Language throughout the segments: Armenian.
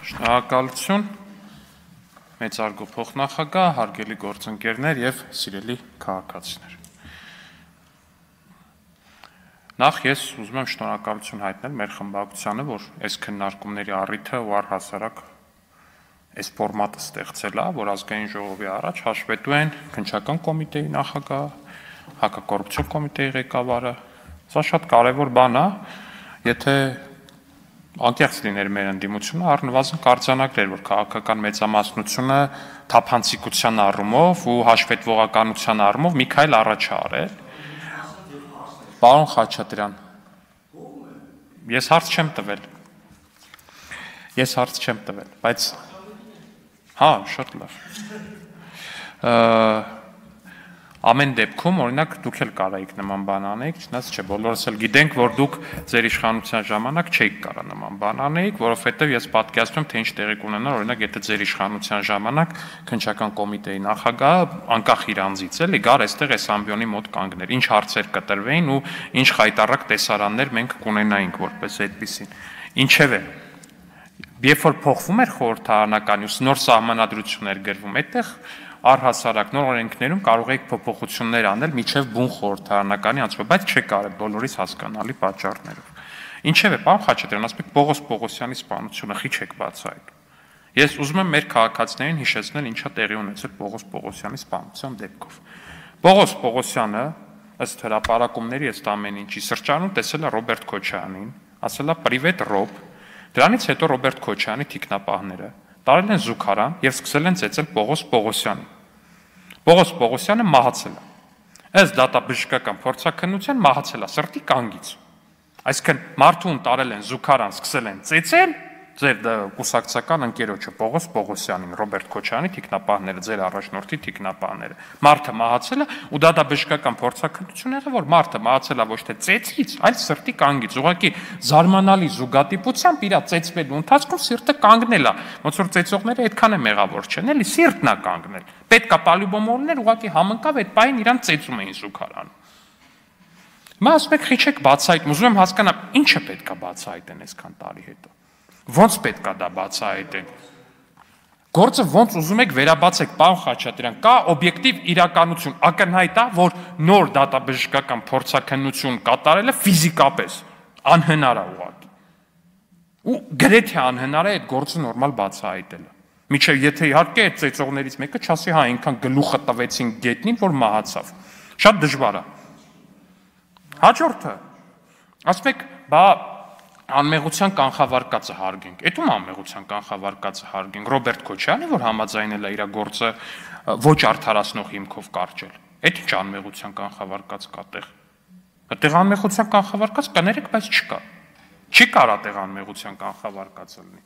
Շնորհակալություն, մեծարգո փոխնախագահ, հարգելի գործընկերներ եւ սիրելի քաղաքացիներ։ Նախ ես ուզում եմ շնորհակալություն հայտնել մեր խմբակցությանը, որ այս քննարկումների առիթը ու առհասարակ այս ֆորմատը ստեղծել է, որ ազգային ժողովի առաջ հաշվետու են քննչական կոմիտեի նախագահ, հակակոռուպցիոն կոմիտեի ղեկավարը։ Սա շատ կարևոր բան է, եթե անկեղծ լիներ մեր ընդդիմությունը, առնվազն կարձանագրեր, որ քաղաքական մեծամասնությունը թափանցիկության առումով ու հաշվետվողականության առումով մի քայլ առաջ է արել։ Պարոն Խաչատրյան, ես հարց չեմ տվել, բայց հա, շատ լավ։ Ամեն դեպքում, օրինակ, դուք էլ կարայիք նման բան անեիք, չնայած չէ, բոլորս էլ գիտենք, որ դուք ձեր իշխանության ժամանակ չէիք կարա նման բան անեիք, որովհետև ես պատկերացնում եմ, թե ինչ տեղի կունենար, օրինակ, եթե ձեր իշխանության ժամանակ քննչական կոմիտեի նախագահը անկախ իր անձից էլի գար այստեղ այս ամբիոնի մոտ կանգներ, ինչ հարցեր կտրվեին ու ինչ խայտառակ տեսարաններ մենք կունենայինք որպես այդպիսին։ Ինչևէ, երբ որ փոխվում էր խորհրդարանական ու նոր սահմանադրություններ գրվում, այդտեղ առհասարակ նոր օրենքներում կարող եք փոփոխություններ անել միջև բուն խորհրդարանականի անցումը, բայց չեք արել բոլորիս հասկանալի պատճառներով։ Ինչևէ, պարոն Խաչատրյան, ասեք Պողոս Պողոսյանի սպանությունը խի չեք բացահայտում։ Ես ուզում եմ մեր քաղաքացիներին հիշեցնել ինչա տեղի ունեցել Պողոս Պողոսյանի սպանության դեպքով։ Պողոս Պողոսյանը ըստ հրապարակումների ըստ ամեն ինչի սրճարանում տեսել է Ռոբերտ Քոչարյանին, ասել է «Պրիվետ Ռոբ», դրանից հետո Ռոբերտ Քոչարյանի թիկնապահները տարել են զուգարան եւ սկսել են ծեծել Պողոս Պողոսյանին։ Պողոս Պողոսյանը մահացել է։ Ըստ դատաբժշկական փորձաքննության մահացել է սրտի կանգից։ Այսինքն մարդուն տարել են զուգարան, սկսել են ծեծել ձեր կուսակցական ընկերոջը Պողոս Պողոսյանին, Ռոբերտ Քոչարյանի թիկնապահները, ձեր առաջնորդի թիկնապահները։ Մարդը մահացել է ու դատաբժշկական փորձաքննությունը եղավ, որ մարդը մահացել է ոչ թե ծեծից, այլ սրտի կանգից։ Ուղղակի զարմանալի զուգադիպությամբ իր ծեծվելու ընթացքում սիրտը կանգնել է։ Ոնց որ ծեծողները այդքան է մեղավոր չեն, էլի սիրտն է կանգնել։ Պետք է պալյուբոմոլներ ուղղակի համընկավ այդ պահին իրան ծեծում էին զուգարանում։ Հիմա ասում եք խի չեք բացահայտում, ուզում եմ հասկանալ, ինչը պետք է բացահայտեն այսքան տարի հետո։ Ոնց պետք է դա բացահայտեն։ Գործը ոնց ուզում եք վերաբացեք, պարոն Խաչատրյան, կա օբյեկտիվ իրականություն, ակնհայտ է, որ նոր դատաբժշկական փորձաքննություն կատարելը ֆիզիկապես անհնար է ուղղակի։ Ու գրեթե անհնար է այդ գործը նորմալ բացահայտելը։ Միջև եթե իհարկե այդ ծեծողներից մեկը չասի, հա, այնքան գլուխը տվեցին գետնին, որ մահացավ։ Շատ դժվար է։ Հաջորդը, ասում եք, բա անմեղության կանխավարկածը հարգենք։ Էդ ում անմեղության կանխավարկածը հարգենք։ Ռոբերտ Քոչարյանը, որ համաձայնել է իր գործը ոչ արդարացնող հիմքով կարճել։ Էդ ինչ անմեղության կանխավարկած կա տեղ։ Այդտեղ անմեղության կանխավարկած կներեք, բայց չկա։ Չի կարա տեղ անմեղության կանխավարկածը լինի։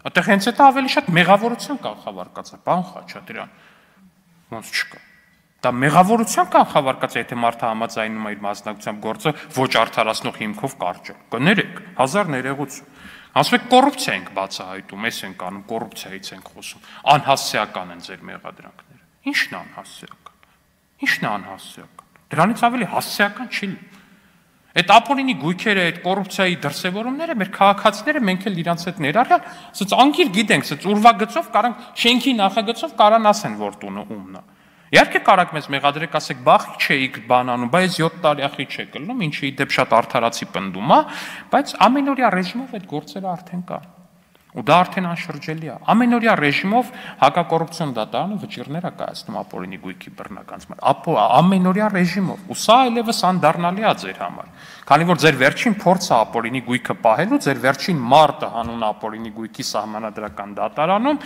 Այդտեղ հենց դա ավելի շատ մեղավորության կանխավարկած է, պարոն Խաչատրյան։ Ոնց չկա։ Դա մեղավորության կանխավարկած է, եթե մարդը համաձայնում է իր մասնակցությամբ գործը ոչ արդարացնող հիմքով կարճել։ Կներեք, հազար ներողություն։ Ասում եք կոռուպցիա ենք բացահայտում, էս ենք անում, կոռուպցիայից ենք խոսում։ Անհասցեական են ձեր մեղադրանքները։ Ի՞նչն է անհասցեական։ Ի՞նչն է անհասցեական։ Դրանից ավելի հասցեական չի լինի։ Այդ ապօրինի գույքերը, այդ կոռուպցիայի դրսևորումները մեր քաղաքացիները մենք էլ իրանց հետ ներառյալ, ասած անկիր գիտենք, ասած ուրվագծով կարանք շենքի նախագծով կարան ասեն, որ տունը ումն է։ Իհարկե կարաք մեզ մեղադրեք, ասեք, բախի չէիք բանանում, բայց 7 տարի ախի չեք ելնում, ինչի դեպ շատ արդարացի պնդում է, բայց ամենօրյա ռեժիմով այդ գործերը արդեն կան։ Ու դա արդեն անշրջելի է։ Ամենօրյա ռեժիմով հակակոռուպցիոն դատարանը վճիռներ է կայացնում ապօրինի գույքի բռնականացման։ Ամենօրյա ռեժիմով։ Ու սա այլևս անդառնալի է ձեր համար։ Քանի որ ձեր վերջին փորձը ապօրինի գույքը պահելու, ձեր վերջին մարտը հանուն ապօրինի գույքի սահմանադրական դատարանում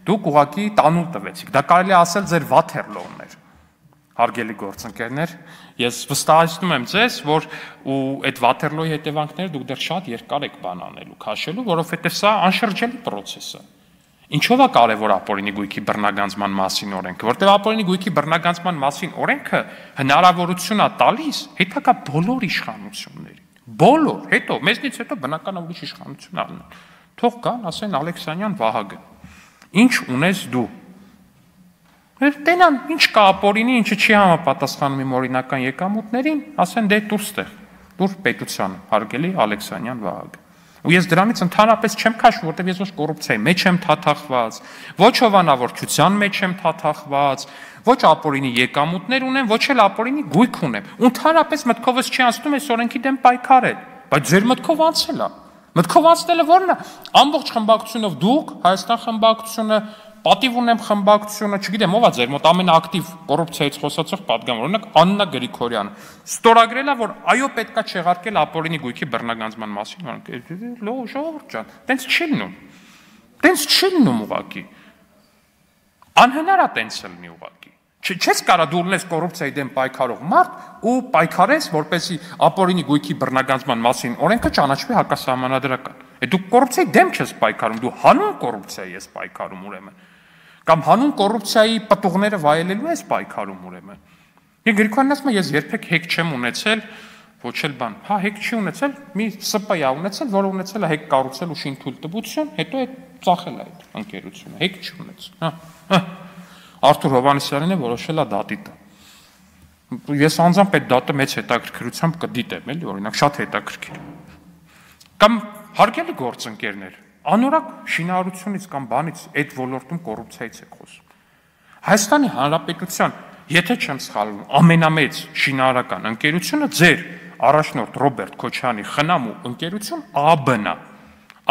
դուք ուղղակի տանուլ տվեցիք։ Դա կարելի է ասել ձեր Վաթերլոն էր։ Հարգելի գործընկերներ, ես վստահեցնում եմ ձեզ, որ ու այդ Վաթերլոյի հետևանքները դուք դեռ շատ երկար եք բան անելու, քաշելու, որովհետև սա անշրջելի process է։ Ինչով է կարևոր ապօրինի գույքի բռնագանձման մասին օրենքը, որտեղ ապօրինի գույքի բռնագանձման մասին օրենքը հնարավորություն է տալիս հետագա բոլոր իշխանություններին։ Բոլոր, հետո մեզնից հետո բնական է ուրիշ իշխանություն առնեն։ Թող կան, ասեն Ալեքսանյան Վահագն։ Ինչ ունես դու։ Տենան, ինչ կա ապօրինի, ինչը չի համապատասխանում իմ օրինական եկամուտներին, ասեն դե դուրս տեղ, դուր պետությանը, հարգելի Ալեքսանյան Վահագն։ Ու ես դրանից ընդհանրապես չեմ քաշում, որտեղ ես ոչ կոռուպցիայի մեջ եմ թաթախված, ոչ հովանավորչության մեջ եմ թաթախված, ոչ ապօրինի եկամուտներ ունեմ, ոչ էլ ապօրինի գույք ունեմ։ Ընդհանրապես մտքովս չի անցնում այս օրենքի դեմ պայքարել, բայց ձեր մտքով անցել է։ Մտքով անցնելը ո՞րն է։ Ամբողջ խմբակցությունով դուք, Հայաստան խմբակցությունը, պատիվ ունեմ խմբակցությունը, չգիտեմ ով է ձեր մոտ ամենաակտիվ կոռուպցիայից խոսացող պատգամավոր, օրինակ Աննա Գրիգորյանը, ստորագրել է, որ այո պետքա չեղարկել ապօրինի գույքի բռնագանձման մասին, ժողովուրդ ջան, տենց չի լինում։ Տենց չի լինում ուղղակի։ Անհնար է տենց լինի ուղղակի։ Չես կարա դու ունես կոռուպցիայի դեմ պայքարող մարդ ու պայքարես, որպեսզի ապօրինի գույքի բռնագանձման մասին օրենքը ճանաչվի հակասահմանադրական։ Դու կոռուպցիայի դեմ չես պայքարում, դու հանուն կոռուպցիայի ես պայքարում ուրեմն։ Կամ հանուն կոռուպցիայի պտուղները վայելելու ես պայքարում ուրեմն։ Ես Գրիգորյանն ասում եմ, ես երբեք հեկ չեմ ունեցել, ոչ էլ բան։ Հա, հեկ չի ունեցել, մի ՍՊ-ա ունեցել, որը ունեցել է հեկ կառուցել ու շինթույլտվություն, հետո այդ ծախել է այդ ընկերությունը, հեկ չի ունեցել։ Հա։ Արթուր Հովհաննիսյանն է որոշել է դատի տա։ Ես անձամբ այդ դատը մեծ հետաքրքրությամբ կդիտեմ, էլի, օրինակ, շատ հետաքրքիր։ Կամ հարգելի գործընկերներ, անորակ շինարարությունից կամ բանից այդ ոլորտում կոռուպցիայից է խոսում։ Հայաստանի Հանրապետության, եթե չեմ սխալվում, ամենամեծ շինարարական ընկերությունը ձեր առաջնորդ Ռոբերտ Քոչարյանի խնամու ընկերություն ԱԱԲ-ն է։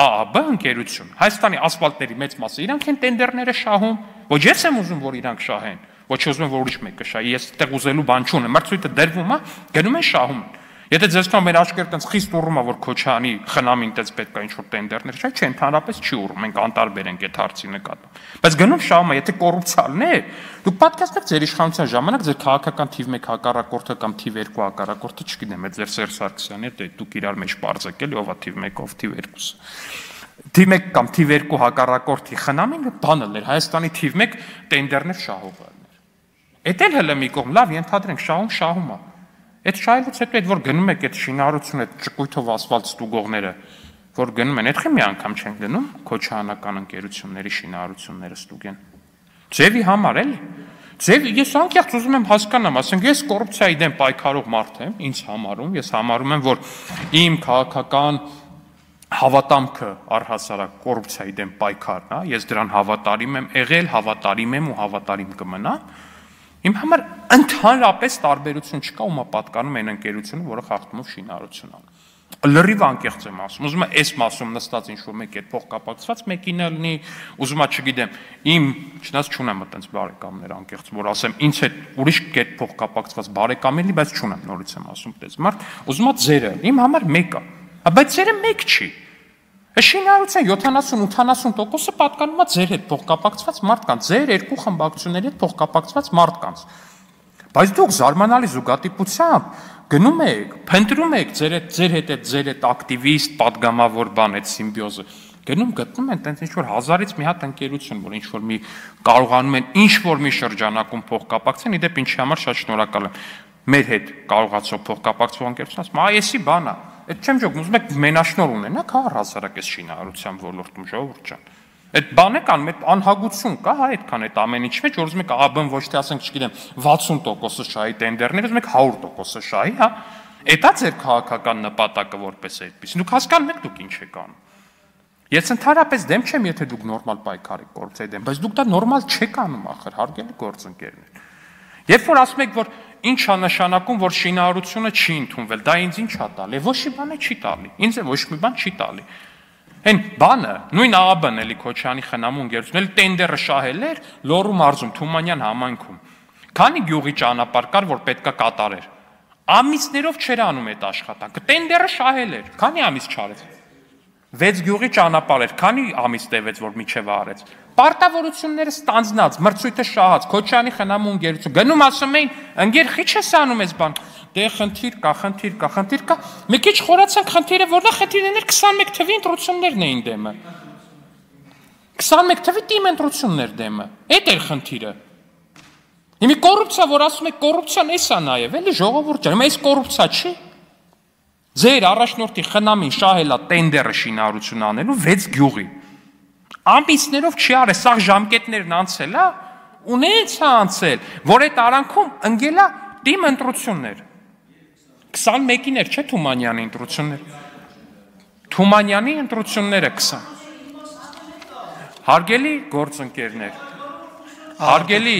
ԱԱԲ ընկերություն, Հայաստանի ասֆալտների մեծ մասը իրանք են տենդերները շահում, ոչ ես եմ ուզում, որ իրանք շահեն, ոչ ուզում եմ, որ ուրիշ մեկը շահի, ես այդտեղ ուզելու բան չունեմ, մրցույթը դրվում է, գնում են շահում։ Եթե ձեզ թվում մեր աչքերը տենց խիստ ուռում է, որ Քոչարյանի խնամին տենց պետք է ինչ-որ տենդերներ շահի, չէ, ընդհանրապես չի ուռում, մենք անտարբեր ենք այդ հարցի նկատմամբ։ Բայց գնում շահում է, եթե կոռուպցիան է, դուք պատկերացնեք ձեր իշխանության ժամանակ ձեր քաղաքական թիվ 1 հակառակորդը կամ թիվ 2 հակառակորդը, չգիտեմ, այդ ձեր Սերժ Սարգսյանի հետ դուք իրար մեջ բարձեք էլի, ով է թիվ 1, ով թիվ 2-ը։ Թիվ 1 կամ թիվ 2 հակառակորդի խնամին բանը լեր Հայաստանի թիվ 1 տենդերներ շահողը։ Էդ էլ հələ մի կողմ, լավ, ենթադրենք շահում է։ Այդ շահելուց հետո այդ որ գնում եք այդ շինարարությունը, այդ ճկույթով ասֆալտ ստուգողները, որ գնում են, այդքան մի անգամ չեն գնում քոչարանական ընկերությունների շինարարությունները ստուգեն։ Ձևի համար էլի։ Ես անկեղծ ուզում եմ հասկանամ, ասենք ես կոռուպցիայի դեմ պայքարող մարդ եմ, ինձ համարում, ես համարում եմ, որ իմ քաղաքական հավատամքը առհասարակ կոռուպցիայի դեմ պայքարն է, ես դրան հավատարիմ եմ եղել, հավատարիմ եմ ու հավատարիմ կմնամ։ Իմ համար ընդհանրապես տարբերություն չկա, ումա պատկանում այն ընկերությունը, որը խախտումով շինարարություն անում։ Լրիվ անկեղծ եմ ասում, ուզում եմ այս մասում նստած ինչ-որ մեկ այդ փոխկապակցված մեկին լինի, ուզում եմ, չգիտեմ, իմ չնայած չունեմ այդպես բարեկամներ անկեղծ, որ ասեմ, ինձ հետ ուրիշ կետ փոխկապակցված բարեկամ լինի, բայց չունեմ, նորից եմ ասում, դες մարդ, ուզում եմ ձերը, իմ համար մեկ է, բայց ձերը մեկ չի։ Շինարարության 70-80%-ը պատկանում է ձեր հետ փոխկապակցված մարդկանց, ձեր երկու խմբակցությունների հետ փոխկապակցված մարդկանց։ Բայց դուք զարմանալի զուգադիպությամբ գնում եք, փնտրում եք ձեր հետ ակտիվիստ, падգամավոր բան, այդ սիմբիոզը։ Գնում գտնում են տենց ինչ-որ հազարից մի հատ ընկերություն, որ ինչ-որ մի կարողանում են ինչ-որ մի շրջանակում փոխկապակցեն, իդեպ ինչի համար շատ շնորհակալ եմ։ Մեր հետ կարողացող փոխկապակցող ընկերություն ասում, «Այսի բան է»։ Այդ չեմ ջոկում, ուզում եք մենաշնոր ունենաք, հա, առհասարակ այս շինարարության ոլորտում, ժողովուրդ ջան։ Այդ բան է կան, այդ անհագություն կա, հա, այդքան այդ ամեն ինչ մեջ, որ ուզում եք ԱԲ-ն ոչ թե ասենք, չգիտեմ, 60%-ը շահի տենդերներ, ուզում եք 100%-ը շահի, հա։ Էդ է ձեր քաղաքական նպատակը որպես այդպես։ Դուք հասկանում եք դուք ինչ եք անում։ Ես ընդհանրապես դեմ չեմ, եթե դուք նորմալ պայքար եք կոռուպցիայի դեմ, բայց դուք դա նորմալ չեք անում ախր, հարգելի գործընկերներ։ Երբ որ ասում եք, որ ինչ է նշանակում, որ շինարարությունը չի ընդունվել, դա ինձ ինչ է տալի, ոչ մի բան չի տալի, ինձ է ոչ մի բան չի տալի։ Այն բանը, նույն ԱԱԲ-ն էլի Քոչարյանի խնամու ընկերությունն էլի տենդերը շահել էր Լոռու մարզում, Թումանյան համայնքում։ Քանի գյուղի ճանապարհ կար, որ պետքա կատարեր։ Ամիսներով չէր անում այդ աշխատանքը, տենդերը շահել էր, քանի ամիս չարեց։ 6 գյուղի ճանապարհ էր, քանի ամիս տևեց, որ միջև արեց։ Պարտավորությունները ստանձնած, մրցույթը շահած, Քոչարյանի խնամու ընկերություն։ Գնում ասում էին, ընկեր խի չես անում այս բան։ Դե խնդիր կա։ Մի քիչ խորացանք խնդիրը, որտեղ խնդիրն էր 21 թվի ընտրություններն էին դեմը։ 21 թվի թիմ ընտրություններ դեմը։ Այդ էր խնդիրը։ Հիմա կոռուպցիա, որ ասում եք կոռուպցիան էս է նաև, էլի ժողովուրդ ջան, այս կոռուպցիա չի։ Ձեր առաջնորդի խնամին շահելա տենդերը շինարարություն անելու 6 գյուղի։ Ամիսներով չի արել, սա ժամկետներն անցել է, ունեց է անցել, որ այդ արանքում ընկելա թիմ ընտրություններ։ 21-ին էր, չէ՞ Թումանյանի ընտրություններ։ Թումանյանի ընտրությունները 20։ Հարգելի գործընկերներ, հարգելի